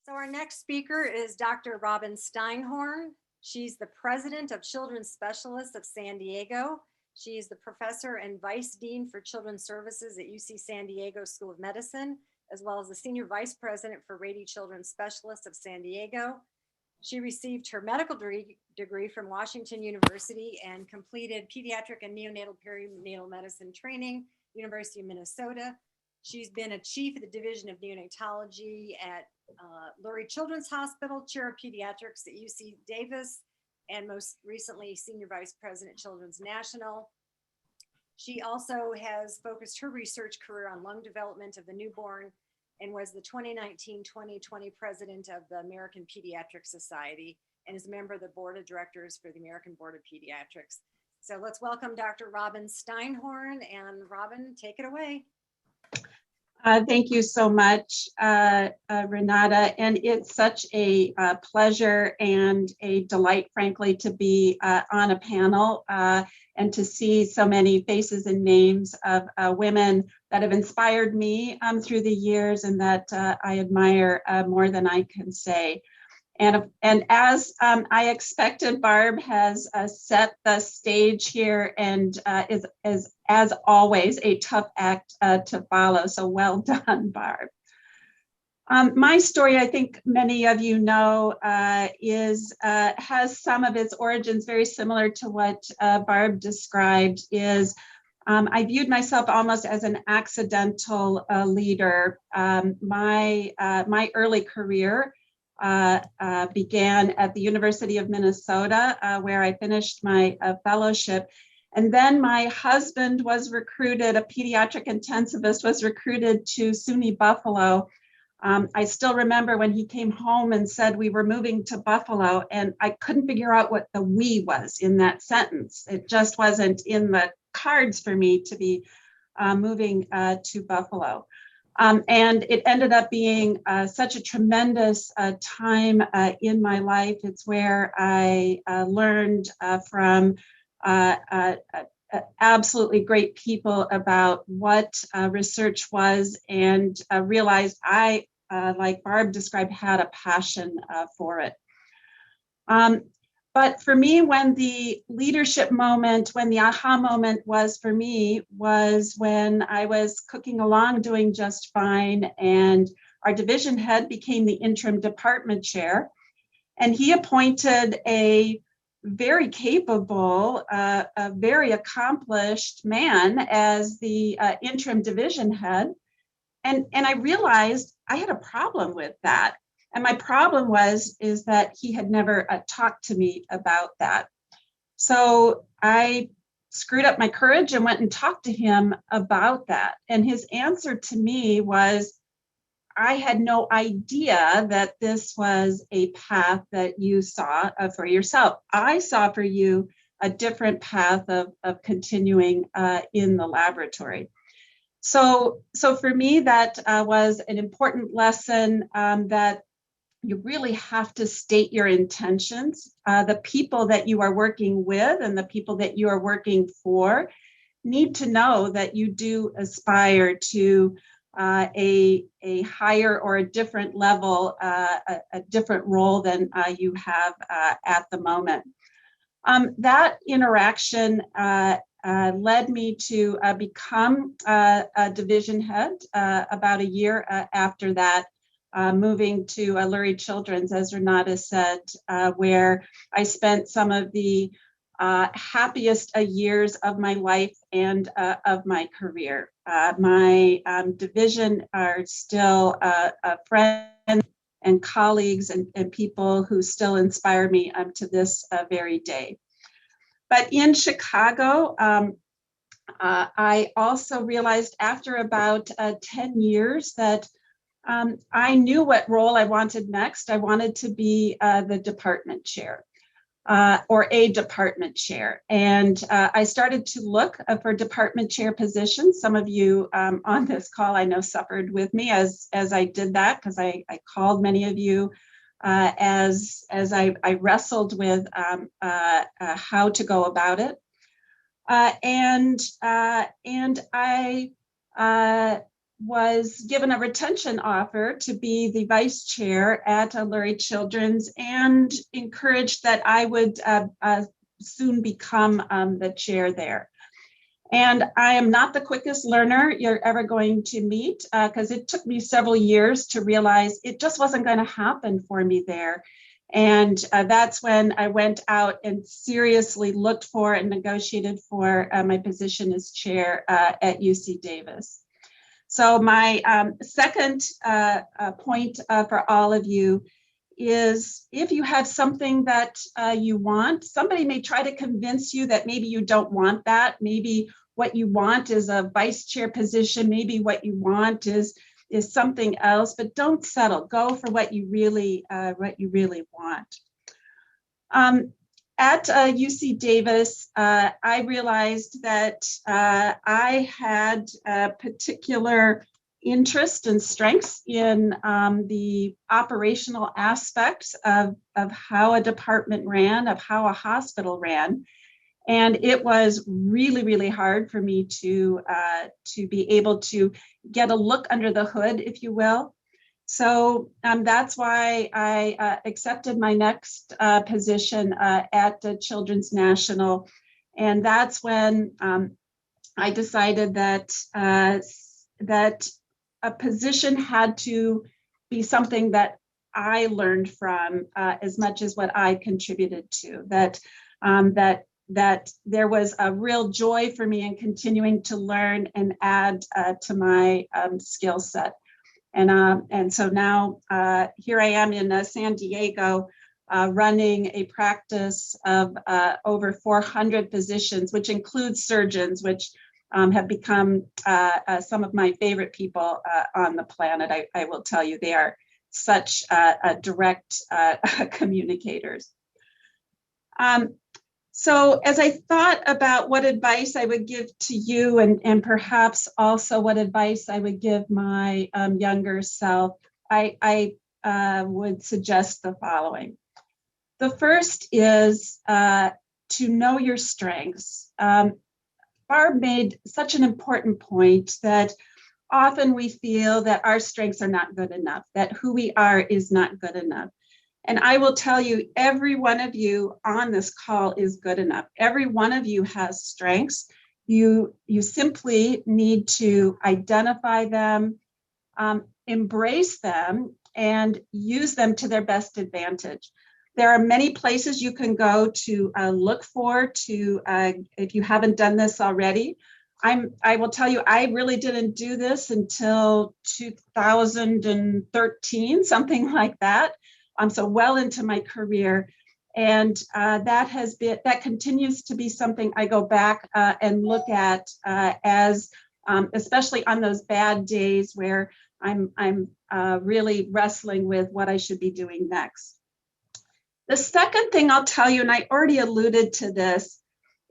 So our next speaker is Dr. Robin Steinhorn. She's the president of Children's Specialists of San Diego. She is the professor and vice dean for Children's Services at UC San Diego School of Medicine, as well as the senior vice president for Rady Children's Specialists of San Diego. She received her medical degree from Washington University and completed pediatric and neonatal-perinatal medicine training, University of Minnesota. She's been a chief of the Division of Neonatology at Lurie Children's Hospital, chair of pediatrics at UC Davis, and most recently, senior vice president, Children's National. She also has focused her research career on lung development of the newborn and was the 2019-2020 president of the American Pediatric Society and is a member of the board of directors for the American Board of Pediatrics. So let's welcome Dr. Robin Steinhorn, and Robin, take it away. Thank you so much, Renata, and it's such a pleasure and a delight, frankly, to be on a panel and to see so many faces and names of women that have inspired me through the years and that I admire more than I can say. And as I expected, Barb has set the stage here and is as always, a tough act to follow. So well done, Barb. My story, I think many of you know, has some of its origins very similar to what Barb described. I viewed myself almost as an accidental leader. My early career began at the University of Minnesota, where I finished my fellowship. And then my husband was recruited, a pediatric intensivist was recruited to SUNY Buffalo. I still remember when he came home and said we were moving to Buffalo, and I couldn't figure out what the "we" was in that sentence. It just wasn't in the cards for me to be moving to Buffalo. And it ended up being such a tremendous time in my life. It's where I learned from absolutely great people about what research was, and realized I, like Barb described, had a passion for it. But for me, when the leadership moment, when the aha moment was for me, was when I was cooking along doing just fine, and our division head became the interim department chair, and he appointed a very capable, a very accomplished man as the interim division head. And I realized I had a problem with that. And my problem is that he had never talked to me about that. So I screwed up my courage and went and talked to him about that. And his answer to me was, I had no idea that this was a path that you saw for yourself. I saw for you a different path of continuing in the laboratory. So for me, that was an important lesson, that you really have to state your intentions. The people that you are working with and the people that you are working for need to know that you do aspire to a higher or a different level, a different role than you have at the moment. That interaction led me to become a division head about a year after that, moving to Lurie Children's, as Renata said, where I spent some of the happiest years of my life and of my career. My division are still friends and colleagues and people who still inspire me to this very day. But in Chicago, I also realized after about 10 years that I knew what role I wanted next. I wanted to be the department chair. Or a department chair. And I started to look for department chair positions. Some of you on this call I know suffered with me as I did that, because I called many of you as I wrestled with how to go about it. And I was given a retention offer to be the vice chair at Lurie Children's and encouraged that I would soon become the chair there. And I am not the quickest learner you're ever going to meet, because it took me several years to realize it just wasn't going to happen for me there. And that's when I went out and seriously looked for and negotiated for my position as chair at UC Davis. So my second point for all of you is, if you have something that you want, somebody may try to convince you that maybe you don't want that. Maybe what you want is a vice chair position. Maybe what you want is something else, but don't settle. Go for what you really want. At UC Davis, I realized that I had a particular interest and strengths in the operational aspects of how a department ran, of how a hospital ran. And it was really, really hard for me to be able to get a look under the hood, if you will. So that's why I accepted my next position at the Children's National. And that's when I decided that that a position had to be something that I learned from as much as what I contributed to, that there was a real joy for me in continuing to learn and add to my skill set. And so now here I am in San Diego, running a practice of over 400 physicians, which includes surgeons, which have become some of my favorite people on the planet. I will tell you, they are such direct communicators. So as I thought about what advice I would give to you, and perhaps also what advice I would give my younger self, I would suggest the following. The first is to know your strengths. Barb made such an important point that often we feel that our strengths are not good enough, that who we are is not good enough. And I will tell you, every one of you on this call is good enough. Every one of you has strengths. You simply need to identify them, embrace them, and use them to their best advantage. There are many places you can go to look for, if you haven't done this already. I will tell you, I really didn't do this until 2013, something like that. So well into my career. And that continues to be something I go back and look at as, especially on those bad days where I'm really wrestling with what I should be doing next. The second thing I'll tell you, and I already alluded to this,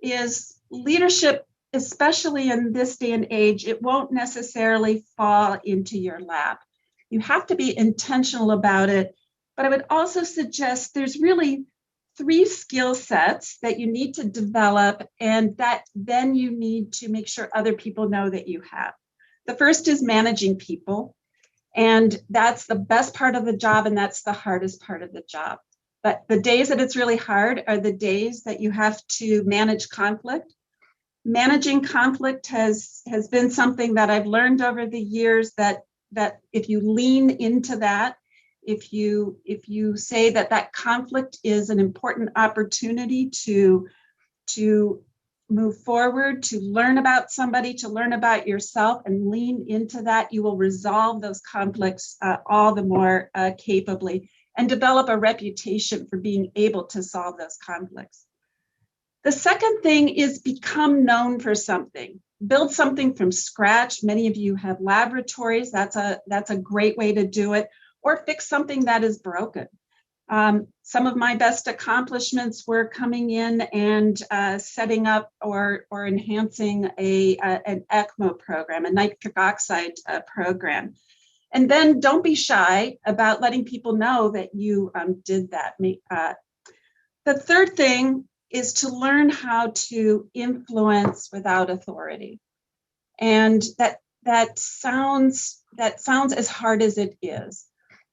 is leadership, especially in this day and age, it won't necessarily fall into your lap. You have to be intentional about it. But I would also suggest there's really 3 skill sets that you need to develop, and that then you need to make sure other people know that you have. The first is managing people, and that's the best part of the job, and that's the hardest part of the job. But the days that it's really hard are the days that you have to manage conflict. Managing conflict has been something that I've learned over the years, that if you lean into that, if you say that conflict is an important opportunity to move forward, to learn about somebody, to learn about yourself, and lean into that, you will resolve those conflicts all the more capably, and develop a reputation for being able to solve those conflicts. The second thing is become known for something. Build something from scratch. Many of you have laboratories. That's a great way to do it. Or fix something that is broken. Some of my best accomplishments were coming in and setting up or enhancing an ECMO program, a nitric oxide program. And then don't be shy about letting people know that you did that. The third thing is to learn how to influence without authority. And that sounds as hard as it is.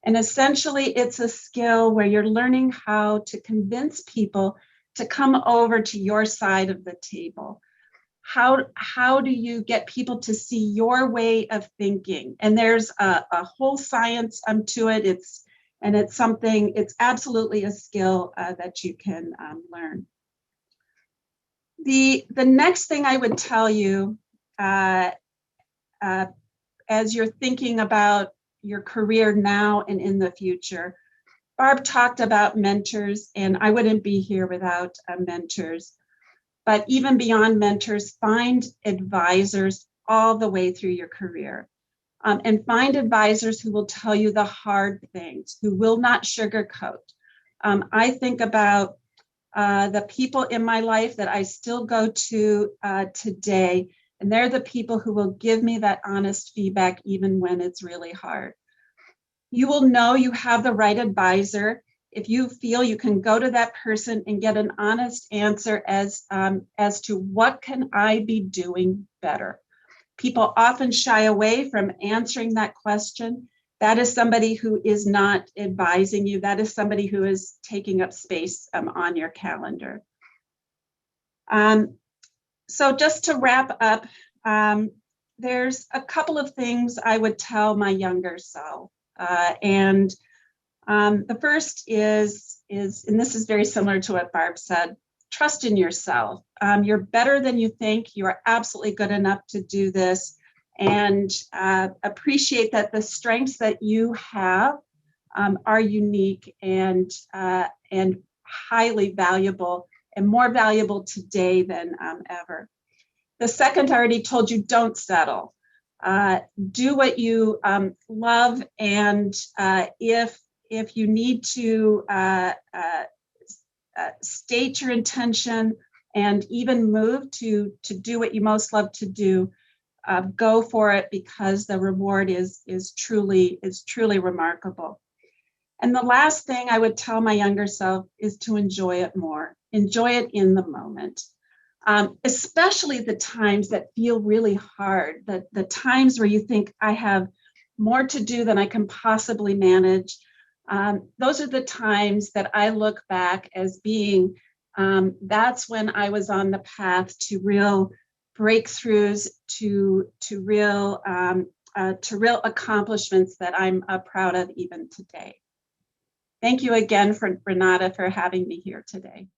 And essentially, it's a skill where you're learning how to convince people to come over to your side of the table. How do you get people to see your way of thinking? And there's a whole science to it. It's absolutely a skill that you can learn. The next thing I would tell you as you're thinking about your career now and in the future, Barb talked about mentors, and I wouldn't be here without mentors. But even beyond mentors, find advisors all the way through your career. And find advisors who will tell you the hard things, who will not sugarcoat. I think about the people in my life that I still go to today, and they're the people who will give me that honest feedback even when it's really hard. You will know you have the right advisor if you feel you can go to that person and get an honest answer as to what can I be doing better. People often shy away from answering that question. That is somebody who is not advising you. That is somebody who is taking up space on your calendar. So just to wrap up, there's a couple of things I would tell my younger self. The first is, and this is very similar to what Barb said, trust in yourself. You're better than you think. You are absolutely good enough to do this, and appreciate that the strengths that you have are unique and highly valuable, and more valuable today than ever. The second, I already told you, don't settle. Do what you love, and if you need to state your intention and even move to do what you most love to do, go for it, because the reward is truly remarkable. And the last thing I would tell my younger self is to enjoy it more. Enjoy it in the moment. Especially the times that feel really hard, the times where you think I have more to do than I can possibly manage. Those are the times that I look back as being, that's when I was on the path to real breakthroughs, to real accomplishments that I'm proud of even today. Thank you again, Renata, for having me here today.